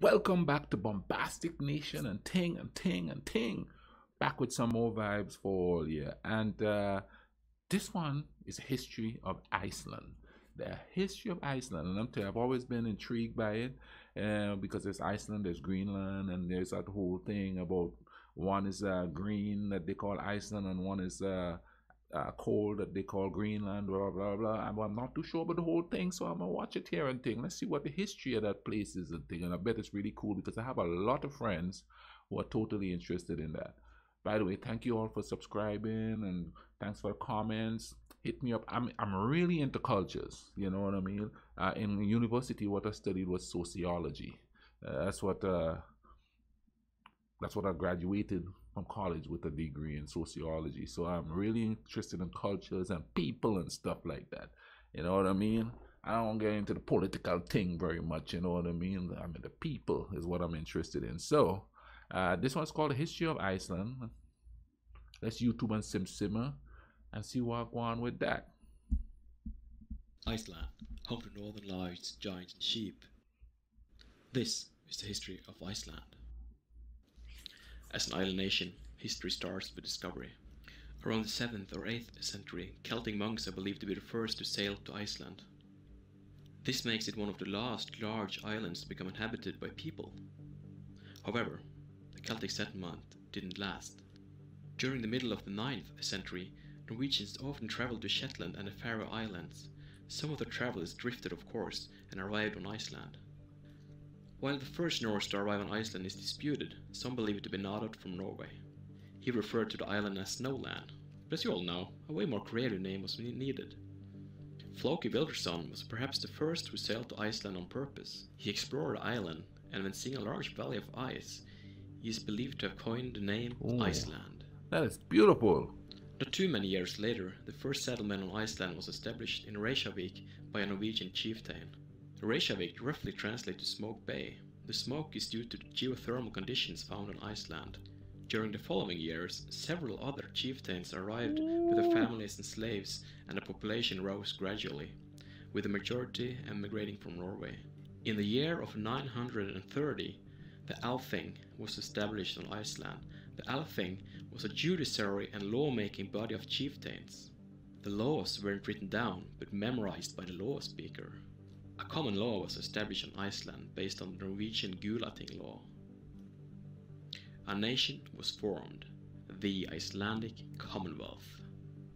Welcome back to Bombastic Nation and Ting and Ting and Ting. Back with some more vibes for all you. And this one is a history of Iceland. The history of Iceland. And I'm telling you, I've always been intrigued by it because there's Iceland, there's Greenland, and there's that whole thing about one is green that they call Iceland and one is cold that they call Greenland, blah, blah, blah. I'm not too sure about the whole thing, so I'm going to watch it here and think. Let's see what the history of that place is and thing. And I bet it's really cool because I have a lot of friends who are totally interested in that. By the way, thank you all for subscribing and thanks for the comments. Hit me up. I'm really into cultures, you know what I mean? In university, what I studied was sociology. That's what I graduated from college with a degree in sociology. So I'm really interested in cultures and people and stuff like that. You know what I mean? I don't get into the political thing very much, you know what I mean? I mean, the people is what I'm interested in. So this one's called The History of Iceland. Let's YouTube and simmer and see what go on with that. Iceland, home to northern lights, giants and sheep. This is the history of Iceland. As an island nation, history starts with discovery. Around the 7th or 8th century, Celtic monks are believed to be the first to sail to Iceland. This makes it one of the last large islands to become inhabited by people. However, the Celtic settlement didn't last. During the middle of the 9th century, Norwegians often traveled to Shetland and the Faroe Islands. Some of the travelers drifted, of course, and arrived on Iceland. While the first Norse to arrive on Iceland is disputed, some believe it to be Nodod from Norway. He referred to the island as Snowland, but as you all know, a way more creative name was needed. Floki Wilderson was perhaps the first who sailed to Iceland on purpose. He explored the island, and when seeing a large valley of ice, he is believed to have coined the name Iceland. That is beautiful. Not too many years later, the first settlement on Iceland was established in Reykjavik by a Norwegian chieftain. Reykjavik roughly translates to Smoke Bay. The smoke is due to the geothermal conditions found on Iceland. During the following years, several other chieftains arrived with their families and slaves, and the population rose gradually, with the majority emigrating from Norway. In the year of 930, the Althing was established on Iceland. The Althing was a judiciary and law-making body of chieftains. The laws weren't written down, but memorized by the law speaker. A common law was established on Iceland based on the Norwegian Gulating law. A nation was formed, the Icelandic Commonwealth.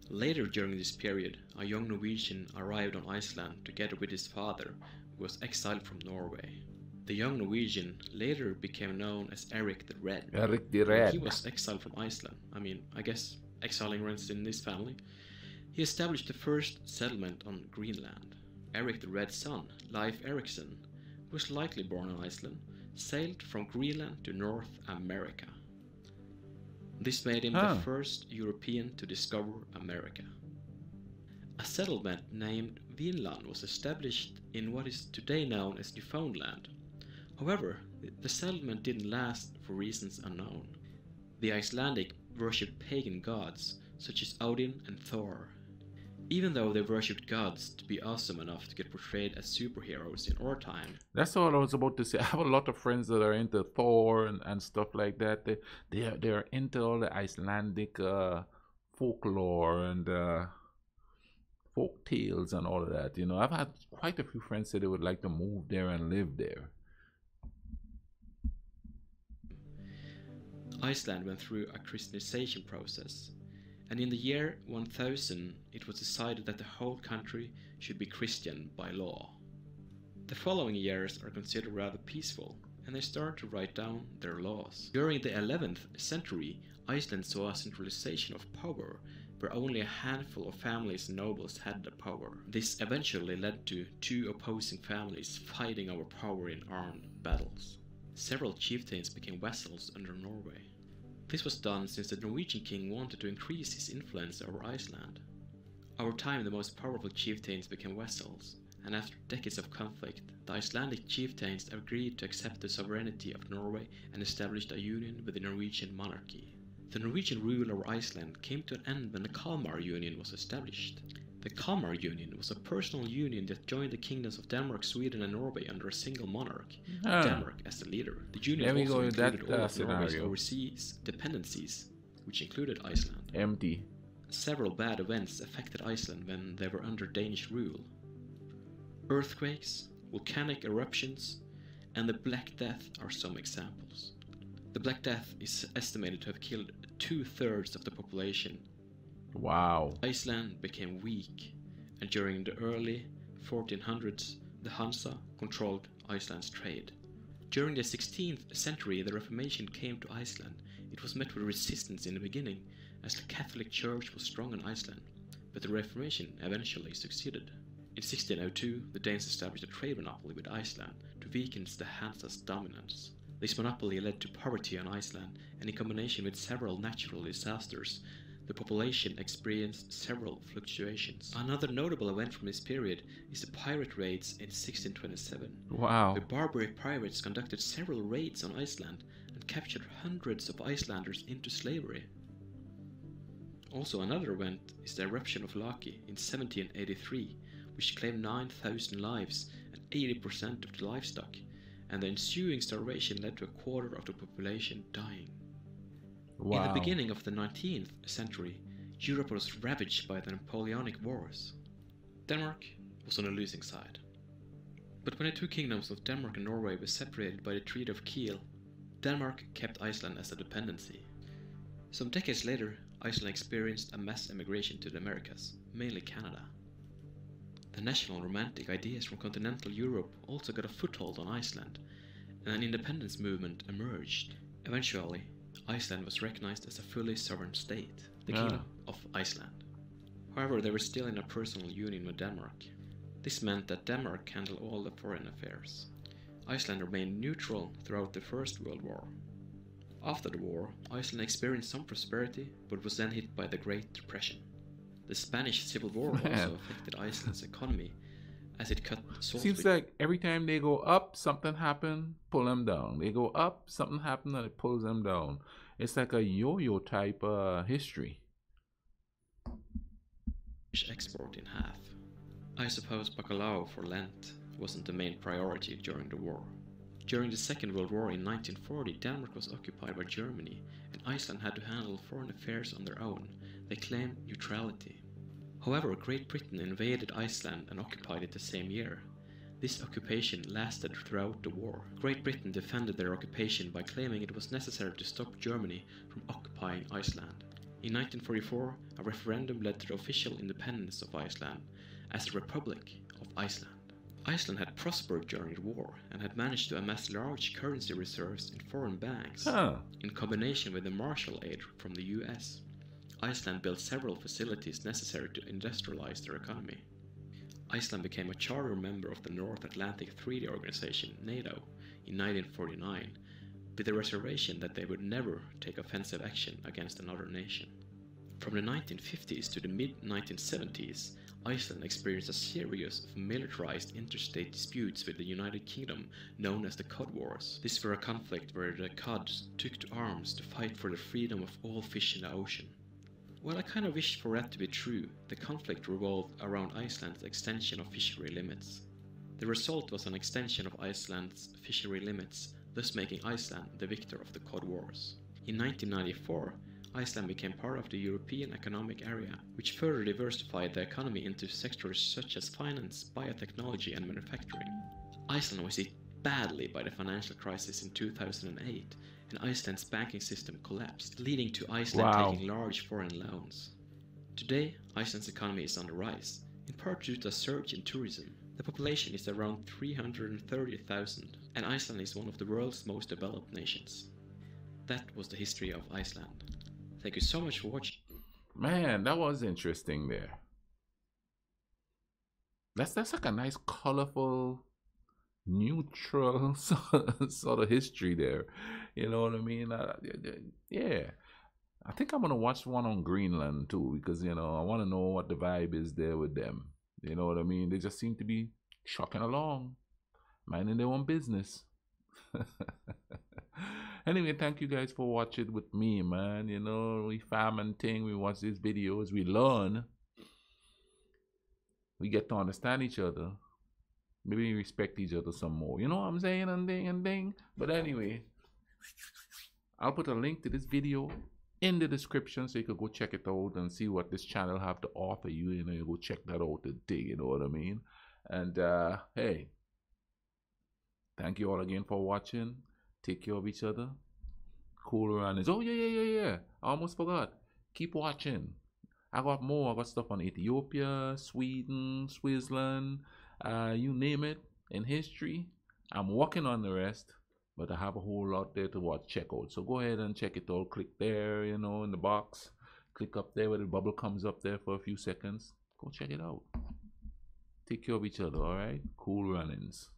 Later during this period, a young Norwegian arrived on Iceland together with his father, who was exiled from Norway. The young Norwegian later became known as Eric the Red. Eric the Red. He was exiled from Iceland. I guess exiling runs in this family. He established the first settlement on Greenland. Eric the Red's son, Leif Erikson, who was likely born on Iceland, sailed from Greenland to North America. This made him the first European to discover America. A settlement named Vinland was established in what is today known as Newfoundland. However, the settlement didn't last for reasons unknown. The Icelandic worshipped pagan gods such as Odin and Thor. Even though they worshipped gods to be awesome enough to get portrayed as superheroes in our time. That's all I was about to say. I have a lot of friends that are into Thor and stuff like that. They're into all the Icelandic folklore and folk tales and all of that. You know, I've had quite a few friends say they would like to move there and live there. Iceland went through a Christianization process. And in the year 1000, it was decided that the whole country should be Christian by law. The following years are considered rather peaceful, and they start to write down their laws. During the 11th century, Iceland saw a centralization of power, where only a handful of families and nobles had the power. This eventually led to two opposing families fighting over power in armed battles. Several chieftains became vassals under Norway. This was done since the Norwegian king wanted to increase his influence over Iceland. Over time, the most powerful chieftains became vassals, and after decades of conflict, the Icelandic chieftains agreed to accept the sovereignty of Norway and established a union with the Norwegian monarchy. The Norwegian rule over Iceland came to an end when the Kalmar Union was established. The Kalmar Union was a personal union that joined the kingdoms of Denmark, Sweden, and Norway under a single monarch, with Denmark as the leader. The union also included all of Norway's overseas dependencies, which included Iceland. Empty. Several bad events affected Iceland when they were under Danish rule. Earthquakes, volcanic eruptions, and the Black Death are some examples. The Black Death is estimated to have killed 2/3 of the population. Wow. Iceland became weak, and during the early 1400s, the Hansa controlled Iceland's trade. During the 16th century, the Reformation came to Iceland. It was met with resistance in the beginning, as the Catholic Church was strong in Iceland, but the Reformation eventually succeeded. In 1602, the Danes established a trade monopoly with Iceland to weaken the Hansa's dominance. This monopoly led to poverty on Iceland, and in combination with several natural disasters, the population experienced several fluctuations. Another notable event from this period is the pirate raids in 1627. Wow. The barbaric pirates conducted several raids on Iceland and captured hundreds of Icelanders into slavery. Also, another event is the eruption of Laki in 1783, which claimed 9,000 lives and 80% of the livestock, and the ensuing starvation led to a quarter of the population dying. Wow. In the beginning of the 19th century, Europe was ravaged by the Napoleonic Wars. Denmark was on the losing side. But when the two kingdoms of Denmark and Norway were separated by the Treaty of Kiel, Denmark kept Iceland as a dependency. Some decades later, Iceland experienced a mass emigration to the Americas, mainly Canada. The national romantic ideas from continental Europe also got a foothold on Iceland, and an independence movement emerged. Eventually, Iceland was recognized as a fully sovereign state, the Kingdom of Iceland. However, they were still in a personal union with Denmark. This meant that Denmark handled all the foreign affairs. Iceland remained neutral throughout the First World War. After the war, Iceland experienced some prosperity, but was then hit by the Great Depression. The Spanish Civil War also affected Iceland's economy, as it cut salt. Seems like every time they go up, something happened, pull them down. They go up, something happened, and it pulls them down. It's like a yo-yo type history. Export in half. I suppose bacalao for Lent wasn't the main priority during the war. During the Second World War in 1940, Denmark was occupied by Germany, and Iceland had to handle foreign affairs on their own. They claimed neutrality. However, Great Britain invaded Iceland and occupied it the same year. This occupation lasted throughout the war. Great Britain defended their occupation by claiming it was necessary to stop Germany from occupying Iceland. In 1944, a referendum led to the official independence of Iceland as a Republic of Iceland. Iceland had prospered during the war and had managed to amass large currency reserves in foreign banks. In combination with the Marshall Aid from the US, Iceland built several facilities necessary to industrialize their economy. Iceland became a charter member of the North Atlantic Treaty Organization, NATO, in 1949, with the reservation that they would never take offensive action against another nation. From the 1950s to the mid-1970s, Iceland experienced a series of militarized interstate disputes with the United Kingdom known as the Cod Wars. This were a conflict where the Cods took to arms to fight for the freedom of all fish in the ocean. Well, I kind of wish for that to be true. The conflict revolved around Iceland's extension of fishery limits. The result was an extension of Iceland's fishery limits, thus making Iceland the victor of the Cod Wars. In 1994, Iceland became part of the European Economic Area, which further diversified the economy into sectors such as finance, biotechnology, and manufacturing. Iceland was hit badly by the financial crisis in 2008, and Iceland's banking system collapsed, leading to Iceland taking large foreign loans. Today, Iceland's economy is on the rise, in part due to a surge in tourism. The population is around 330,000, and Iceland is one of the world's most developed nations. That was the history of Iceland. Thank you so much for watching. Man, that was interesting there. That's like a nice, colorful, neutral sort of history there. You know what I mean? Yeah. I think I'm going to watch one on Greenland too, because, you know, I want to know what the vibe is there with them. You know what I mean? They just seem to be trucking along, minding their own business. Anyway, thank you guys for watching with me, man. You know, we farm and thing, we watch these videos, we learn. we get to understand each other. Maybe respect each other some more. You know what I'm saying? And ding. But anyway, I'll put a link to this video in the description so you can go check it out and see what this channel have to offer you. You know, you go check that out today. You know what I mean? And hey, thank you all again for watching. Take care of each other. Cool runnings. Oh yeah. I almost forgot. Keep watching. I got more. I got stuff on Ethiopia, Sweden, Switzerland, you name it in history. I'm working on the rest, but I have a whole lot there to watch, check out. So go ahead and check it out. Click there, you know, in the box. Click up there where the bubble comes up there for a few seconds. Go check it out. Take care of each other, all right? Cool runnings.